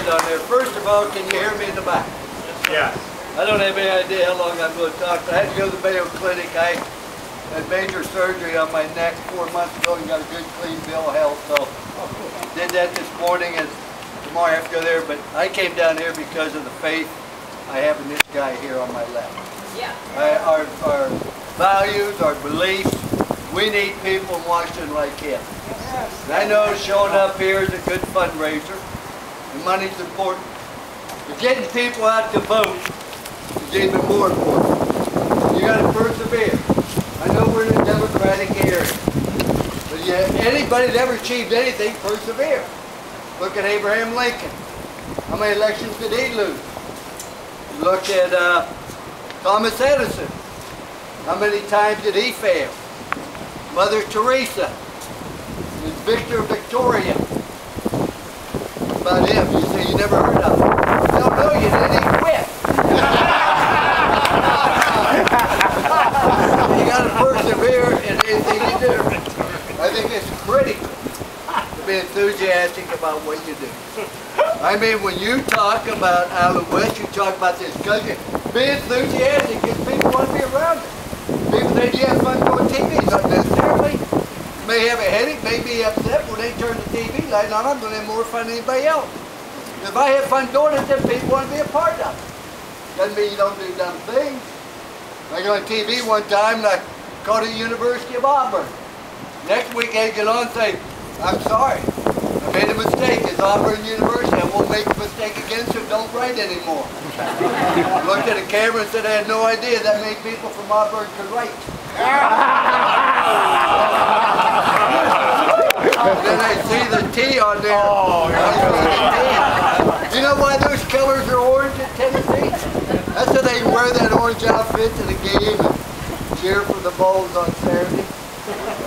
quiet on there. First of all, can you hear me in the back? Yes. I don't have any idea how long I'm going to talk, but I had to go to the Mayo Clinic. I had major surgery on my neck 4 months ago and got a good clean bill of health, so did that this morning, and tomorrow I have to go there. But I came down here because of the faith I have in this guy here on my left. Yeah. Our values, our beliefs, we need people in Washington like him. And I know showing up here is a good fundraiser, and money's important, but getting people out to vote is even more important. You got to persevere. I know we're in a Democratic area, but yeah, anybody that ever achieved anything, persevere. Look at Abraham Lincoln. How many elections did he lose? Look at Thomas Edison. How many times did he fail? Mother Teresa. Victor Victoria. About him, you say you never heard of him. No, you didn't. He quit. You got to persevere in anything you do. I think it's critical to be enthusiastic about what you do. I mean, when you talk about out of the West, you talk about this country, be enthusiastic because people want to be around it. People say, you have fun going TV, not necessarily. You may have a headache, may be upset when they turn the TV light on. I'm going to have more fun than anybody else. If I have fun doing it, then people want to be a part of it. Doesn't mean you don't do dumb things. I go on TV one time and I called the University of Auburn. Next week I get on and say, I'm sorry, I made a mistake. It's Auburn University. I won't make a mistake again, so don't write anymore. I looked at the camera and said I had no idea that many people from Auburn could write. And then I see the T on there. Oh, you know why those colors are orange in Tennessee? That's so they wear that orange outfit to the game and cheer for the Bulls on Saturday.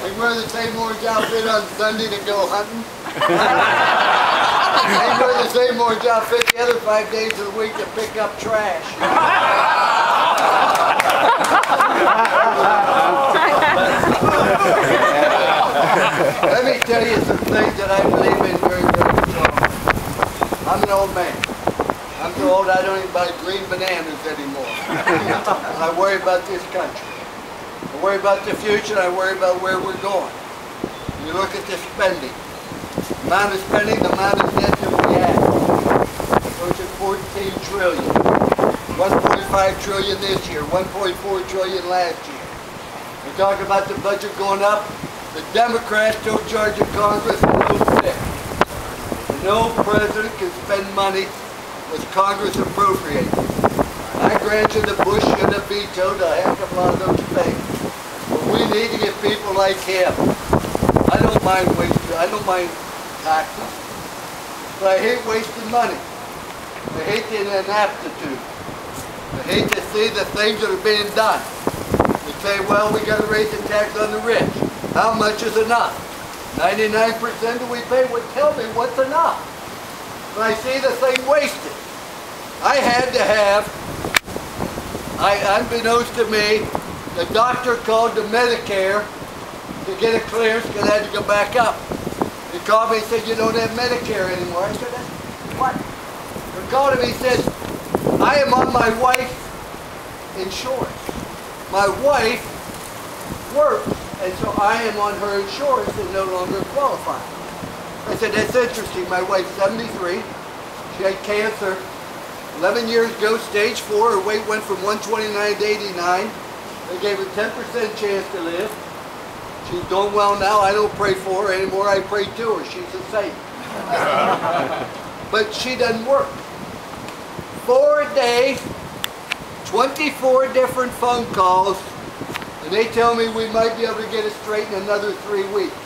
They wear the same orange outfit on Sunday to go hunting. They wear the same orange outfit the other 5 days of the week to pick up trash. Let me tell you some things that I believe in very, very strongly. I'm an old man. I'm so old I don't even buy green bananas anymore. I worry about this country. I worry about the future, and I worry about where we're going. You look at the spending. The amount of spending, the amount of debt that we have. Approaching 14 trillion. 1.5 trillion this year, 1.4 trillion last year. We talk about the budget going up. The Democrats don't charge of Congress no fix. No president can spend money with Congress appropriated. I grant you the Bush should have vetoed a heck of a lot of those things. But we need to get people like him. I don't mind wasting, I don't mind taxes, but I hate wasting money. I hate the inaptitude. I hate to see the things that are being done. They say, well, we got to raise the tax on the rich. How much is enough? 99% that we pay would tell me what's enough. When I see the thing wasted, I had to have, unbeknownst to me, the doctor called to Medicare to get a clearance because I had to go back up. He called me and said, you don't have Medicare anymore. I said, what? He called him, he said, I am on my wife's insurance. My wife works, and so I am on her insurance and no longer qualified. I said, that's interesting. My wife's 73. She had cancer 11 years ago, stage 4. Her weight went from 129 to 89. They gave her 10% chance to live. She's doing well now. I don't pray for her anymore. I pray to her. She's a saint. But she doesn't work. 4 days, 24 different phone calls, and they tell me we might be able to get it straight in another 3 weeks.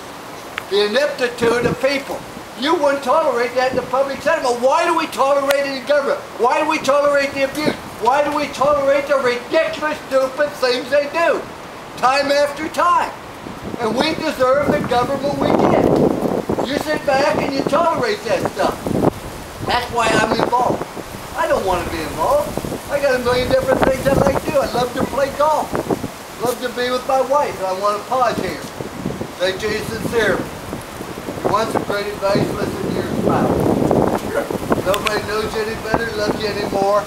The ineptitude of people. You wouldn't tolerate that in the public sentiment. Why do we tolerate it in government? Why do we tolerate the abuse? Why do we tolerate the ridiculous, stupid things they do? Time after time. And we deserve the government we get. You sit back and you tolerate that stuff. That's why I'm involved. I don't want to be involved. I got a million different things I like to do. I love to play golf. Love to be with my wife. And I want to pause here. Say to you sincerely. If you want some great advice, listen to your spouse. Nobody knows you any better, loves you anymore,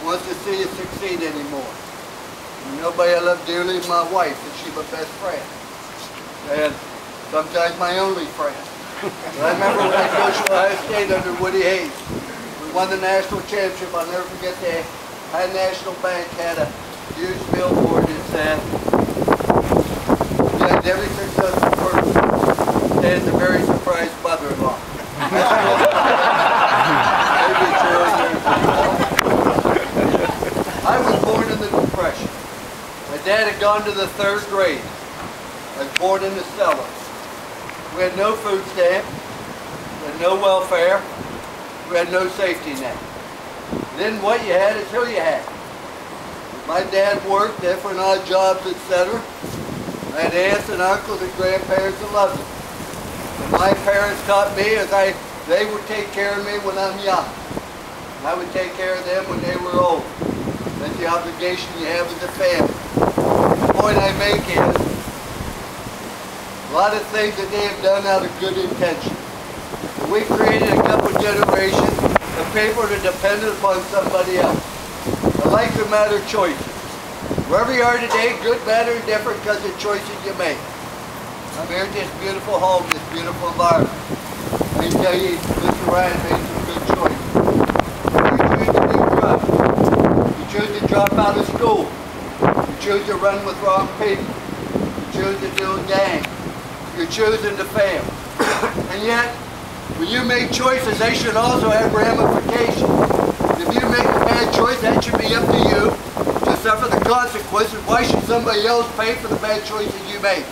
wants to see you succeed anymore. And nobody I love dearly is my wife, and she's my best friend. And sometimes my only friend. But I remember when I coached Ohio State under Woody Hayes. We won the national championship. I'll never forget the High National Bank had a huge billboard that said, behind every successful person stands a very surprised mother-in-law. I was born in the Depression. My dad had gone to the 3rd grade. I was born in the cellar. We had no food stamp. We had no welfare. We had no safety net. Then what you had is who you had. My dad worked different odd jobs, etc. I had aunts and uncles and grandparents that loved me. And my parents taught me they would take care of me when I'm young. And I would take care of them when they were old. That's the obligation you have as a family. The point I make is, a lot of things that they have done out of good intention. We created a couple generations of people that are dependent upon somebody else. The life of matter choices. Wherever you are today, good, bad, or different because of choices you make. I'm here at this beautiful home, this beautiful environment. I can tell you, Mr. Ryan made some good choices. You choose to do drugs. You choose to drop out of school. You choose to run with wrong people. You choose to do a gang. You're choosing to fail. And yet, when you make choices, they should also have ramifications. If you make a bad choice, that should be up to you to suffer the consequences. Why should somebody else pay for the bad choices you make?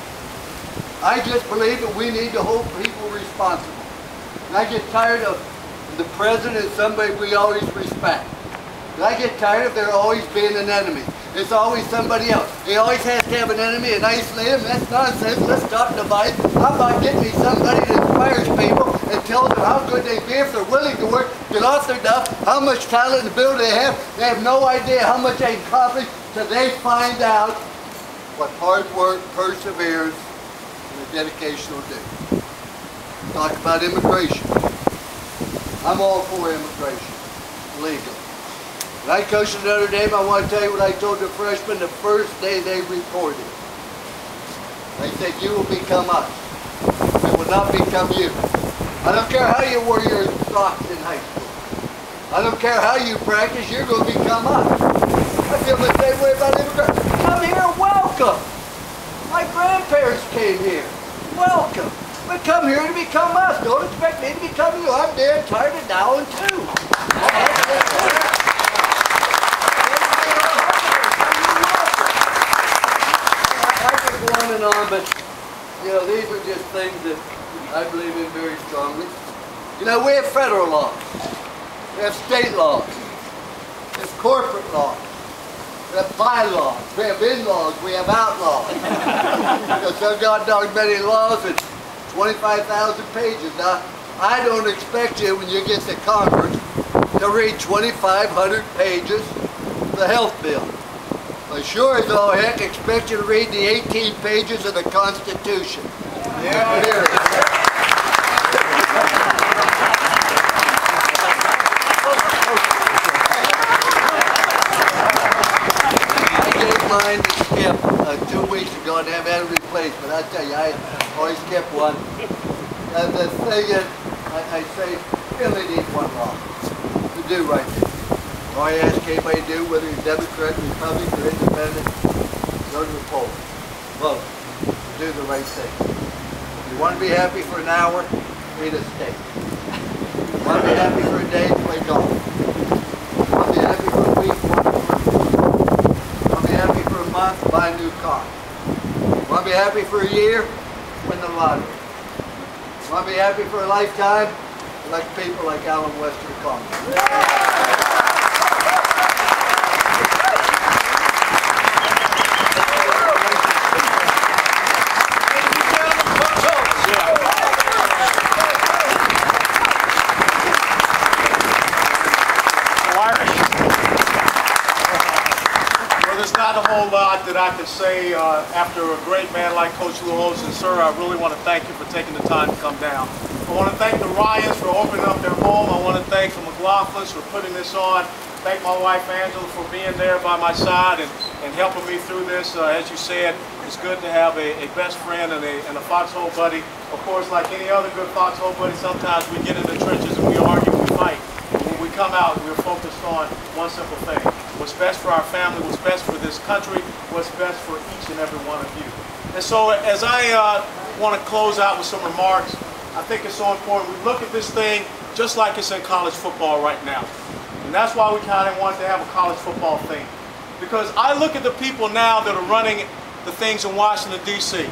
I just believe that we need to hold people responsible. And I get tired of the president as somebody we always respect. And I get tired of there always being an enemy. It's always somebody else. He always has to have an enemy and isolate him. That's nonsense. Let's stop dividing. How about getting me somebody that inspires people and tells them how good they be if they're willing to work, get off their duff, how much talent and ability they have. They have no idea how much they accomplish till they find out what hard work, perseverance, and dedication will do. Talk about immigration. I'm all for immigration, legal. When I coached at Notre Dame, I want to tell you what I told the freshmen the first day they reported. I said, you will become us. It will not become you. I don't care how you wear your socks in high school. I don't care how you practice, you're going to become us. I feel the same way about immigration. Come here, welcome. My grandparents came here. Welcome. But come here to become us. Don't expect me to become you. I'm dead tired of Dowling too. On and on, but you know, these are just things that I believe in very strongly. You know, we have federal laws, we have state laws, we have corporate laws, we have bylaws, we have in-laws, we have outlaws. You know, so God dog many laws and 25,000 pages. Now, I don't expect you when you get to Congress to read 2,500 pages of the health bill. I sure as all heck expect you to read the 18 pages of the Constitution. Yeah, here it is. I gave mine to Skip 2 weeks ago and haven't had a replacement. I tell you, I always kept one. And the thing is, I say, we only need one law to do right there. All I ask anybody to do, whether you're Democrat, Republican, or Independent, go to the polls. Vote. Do the right thing. If you want to be happy for an hour, read a steak. If you want to be happy for a day, play golf. If you want to be happy for a week, work for a week. If you want to be happy for a month, buy a new car. If you want to be happy for a year, win the lottery. If you want to be happy for a lifetime, elect people like Alan Western Congress. Not a whole lot that I can say after a great man like Coach Lou Holtz, and sir, I really want to thank you for taking the time to come down. I want to thank the Ryans for opening up their home. I want to thank the McLaughlins for putting this on. Thank my wife Angela for being there by my side and helping me through this. As you said, it's good to have a best friend and a foxhole buddy. Of course, like any other good foxhole buddy, sometimes we get in the trenches and we argue, we fight. But when we come out, we're focused on one simple thing. What's best for our family, what's best for this country, what's best for each and every one of you. And so as I want to close out with some remarks, I think it's so important we look at this thing just like it's in college football right now. And that's why we kind of wanted to have a college football thing. Because I look at the people now that are running the things in Washington, D.C.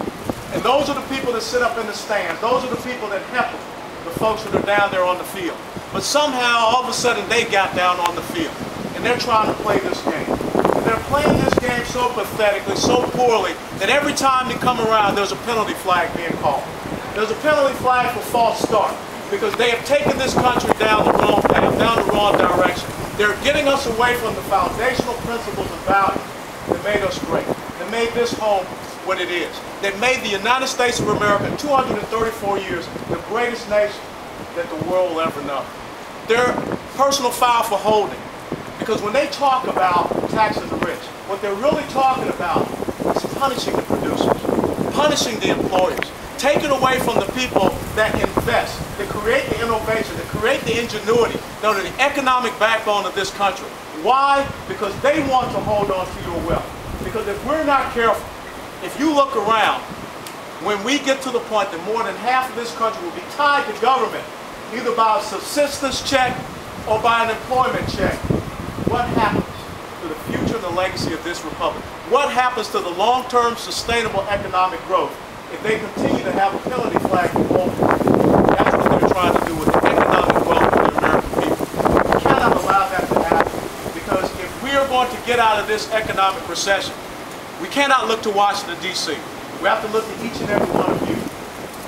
And those are the people that sit up in the stands. Those are the people that heckle the folks that are down there on the field. But somehow, all of a sudden, they got down on the field. And they're trying to play this game. And they're playing this game so pathetically, so poorly, that every time they come around, there's a penalty flag being called. There's a penalty flag for false start. Because they have taken this country down the wrong path, down the wrong direction. They're getting us away from the foundational principles and values that made us great, that made this home what it is, that made the United States of America in 234 years the greatest nation that the world will ever know. They're personal foul for holding, because when they talk about taxing the rich, what they're really talking about is punishing the producers, punishing the employers, taking away from the people that invest, that create the innovation, that create the ingenuity, that are the economic backbone of this country. Why? Because they want to hold on to your wealth. Because if we're not careful, if you look around, when we get to the point that more than half of this country will be tied to government, either by a subsistence check or by an employment check, what happens to the future and the legacy of this republic? What happens to the long-term sustainable economic growth if they continue to have a penalty flag for holding? That's what they're trying to do with the economic wealth of the American people. We cannot allow that to happen, because if we are going to get out of this economic recession, we cannot look to Washington, D.C. We have to look at each and every one of you,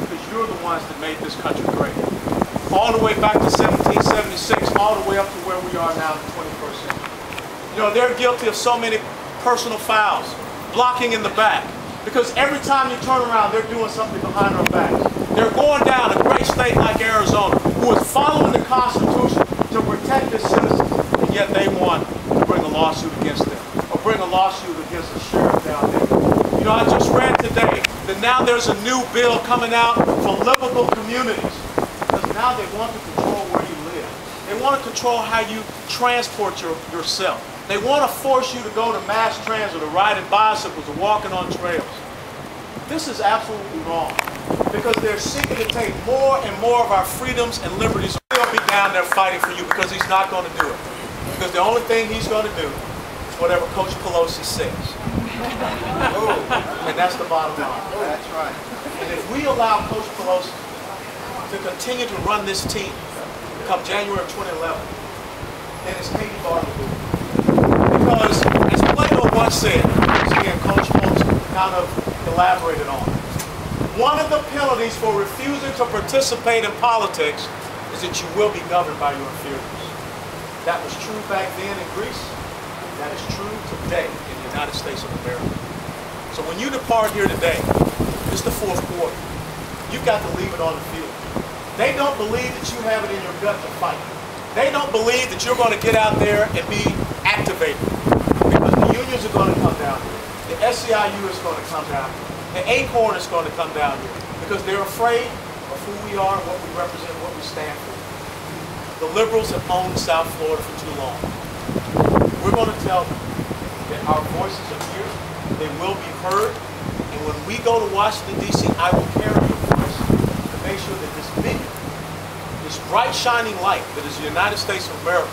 because you're the ones that made this country great. All the way back to 1776, all the way up to where we are now in the 21st century. You know, they're guilty of so many personal fouls, blocking in the back. Because every time you turn around, they're doing something behind our backs. They're going down a great state like Arizona, who is following the Constitution to protect its citizens, and yet they want to bring a lawsuit against them, or bring a lawsuit against the sheriff down there. You know, I just read today that now there's a new bill coming out for livable communities, because now they want to control where you live. They want to control how you transport yourself. They want to force you to go to mass transit, or riding bicycles, or walking on trails. This is absolutely wrong, because they're seeking to take more and more of our freedoms and liberties. He'll be down there fighting for you, because he's not going to do it. Because the only thing he's going to do is whatever Coach Pelosi says. And that's the bottom line. That's right. And if we allow Coach Pelosi to continue to run this team come January of 2011, then it's Katie Bartlett. Because, as Plato once said, again, Coach Holtz kind of elaborated on, one of the penalties for refusing to participate in politics is that you will be governed by your inferiors. That was true back then in Greece. That is true today in the United States of America. So when you depart here today, it's the fourth quarter. You've got to leave it on the field. They don't believe that you have it in your gut to fight. They don't believe that you're going to get out there and be activated. Because the unions are going to come down here. The SEIU is going to come down here. The ACORN is going to come down here. Because they're afraid of who we are, what we represent, what we stand for. The liberals have owned South Florida for too long. We're going to tell them that our voices are here. They will be heard. And when we go to Washington, D.C., I will carry your voice to make sure that this big, this bright shining light that is the United States of America